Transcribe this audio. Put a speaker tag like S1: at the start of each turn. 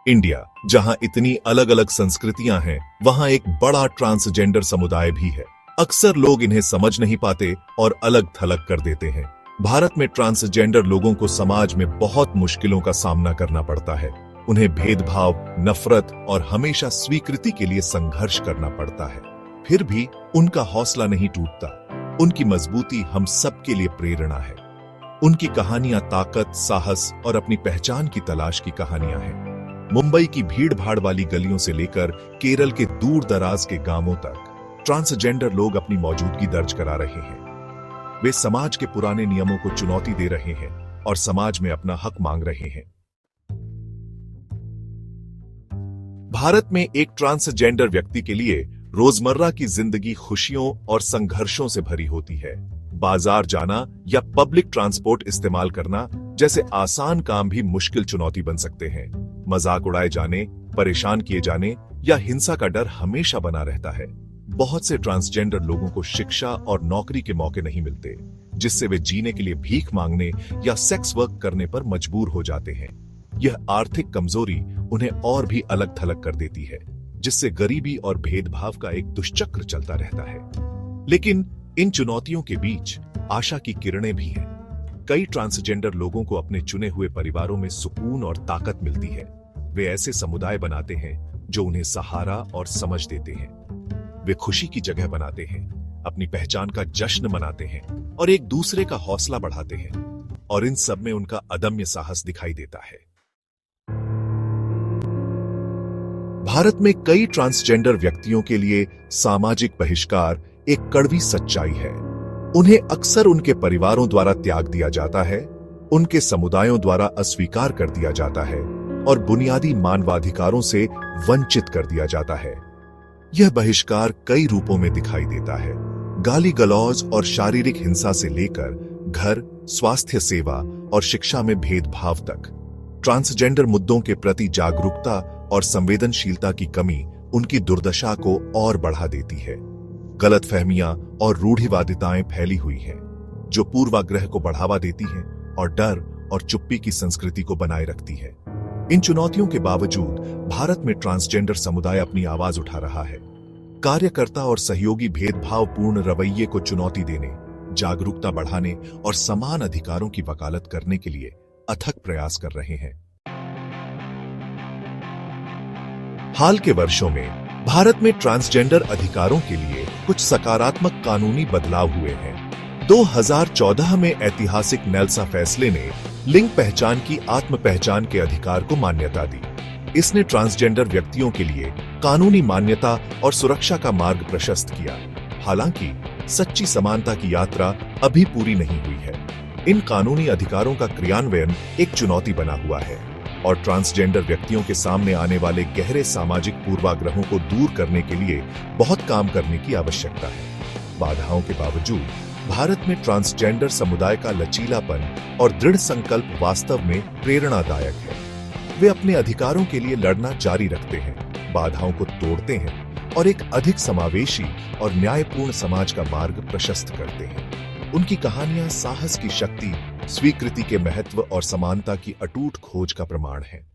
S1: India, जहां इतनी अलग अलग संस्कृतियां हैं, वहां एक बड़ा ट्रांसजेंडर समुदाय भी है। अक्सर लोग इन्हें समझ नहीं पाते और अलग थलग कर देते हैं। भारत में ट्रांसजेंडर लोगों को समाज में बहुत मुश्किलों का सामना करना पड़ता है। उन्हें भेदभाव, नफरत और हमेशा स्वीकृति के लिए संघर्ष करना पड़ता है। फिर भी उनका हौसला नहीं टूटता। उनकी मजबूती हम सबके लिए प्रेरणा है। उनकी कहानियां ताकत, साहस और अपनी पहचान की तलाश की कहानियां हैं। मुंबई की भीड़ भाड़ वाली गलियों से लेकर केरल के दूर दराज के गांवों तक ट्रांसजेंडर लोग अपनी मौजूदगी दर्ज करा रहे हैं। वे समाज के पुराने नियमों को चुनौती दे रहे हैं और समाज में अपना हक मांग रहे हैं। भारत में एक ट्रांसजेंडर व्यक्ति के लिए रोजमर्रा की जिंदगी खुशियों और संघर्षों से भरी होती है। बाजार जाना या पब्लिक ट्रांसपोर्ट इस्तेमाल करना जैसे आसान काम भी मुश्किल चुनौती बन सकते हैं। मजाक उड़ाए जाने, परेशान किए जाने या हिंसा का डर हमेशा बना रहता है। बहुत से ट्रांसजेंडर लोगों को शिक्षा और नौकरी के मौके नहीं मिलते, जिससे वे जीने के लिए भीख मांगने या सेक्स वर्क करने पर मजबूर हो जाते हैं। यह आर्थिक कमजोरी उन्हें और भी अलग थलग कर देती है, जिससे गरीबी और भेदभाव का एक दुष्चक्र चलता रहता है। लेकिन इन चुनौतियों के बीच आशा की किरणें भी हैं। कई ट्रांसजेंडर लोगों को अपने चुने हुए परिवारों में सुकून और ताकत मिलती है। वे ऐसे समुदाय बनाते हैं जो उन्हें सहारा और समझ देते हैं। वे खुशी की जगह बनाते हैं, अपनी पहचान का जश्न मनाते हैं और एक दूसरे का हौसला बढ़ाते हैं। और इन सब में उनका अदम्य साहस दिखाई देता है। भारत में कई ट्रांसजेंडर व्यक्तियों के लिए सामाजिक बहिष्कार एक कड़वी सच्चाई है। उन्हें अक्सर उनके परिवारों द्वारा त्याग दिया जाता है, उनके समुदायों द्वारा अस्वीकार कर दिया जाता है और बुनियादी मानवाधिकारों से वंचित कर दिया जाता है। यह बहिष्कार कई रूपों में दिखाई देता है। गाली गलौज और शारीरिक हिंसा से लेकर घर, स्वास्थ्य सेवा और शिक्षा में भेदभाव तक। ट्रांसजेंडर मुद्दों के प्रति जागरूकता और संवेदनशीलता की कमी उनकी दुर्दशा को और बढ़ा देती है। गलतफहमियां और रूढ़िवादिताएं फैली हुई हैं, जो पूर्वाग्रह को बढ़ावा देती हैं और डर और चुप्पी की संस्कृति को बनाए रखती है। इन चुनौतियों के बावजूद भारत में ट्रांसजेंडर समुदाय अपनी आवाज उठा रहा है। कार्यकर्ता और सहयोगी भेदभावपूर्ण रवैये को चुनौती देने, जागरूकता बढ़ाने और समान अधिकारों की वकालत करने के लिए अथक प्रयास कर रहे हैं। हाल के वर्षों में भारत में ट्रांसजेंडर अधिकारों के लिए कुछ सकारात्मक कानूनी बदलाव हुए हैं। 2014 में ऐतिहासिक नेल्सा फैसले ने लिंग पहचान की आत्म पहचान के अधिकार को मान्यता दी। इसने ट्रांसजेंडर व्यक्तियों के लिए कानूनी मान्यता और सुरक्षा का मार्ग प्रशस्त किया। हालांकि सच्ची समानता की यात्रा अभी पूरी नहीं हुई है। इन कानूनी अधिकारों का क्रियान्वयन एक चुनौती बना हुआ है और ट्रांसजेंडर व्यक्तियों के सामने आने वाले गहरे सामाजिक पूर्वाग्रहों को दूर करने के लिए बहुत काम करने की आवश्यकता है। बाधाओं के बावजूद भारत में ट्रांसजेंडर समुदाय का लचीलापन और दृढ़ संकल्प वास्तव में प्रेरणादायक है। वे अपने अधिकारों के लिए लड़ना जारी रखते हैं, बाधाओं को तोड़ते हैं और एक अधिक समावेशी और न्यायपूर्ण समाज का मार्ग प्रशस्त करते हैं। उनकी कहानियां साहस की शक्ति, स्वीकृति के महत्व और समानता की अटूट खोज का प्रमाण है।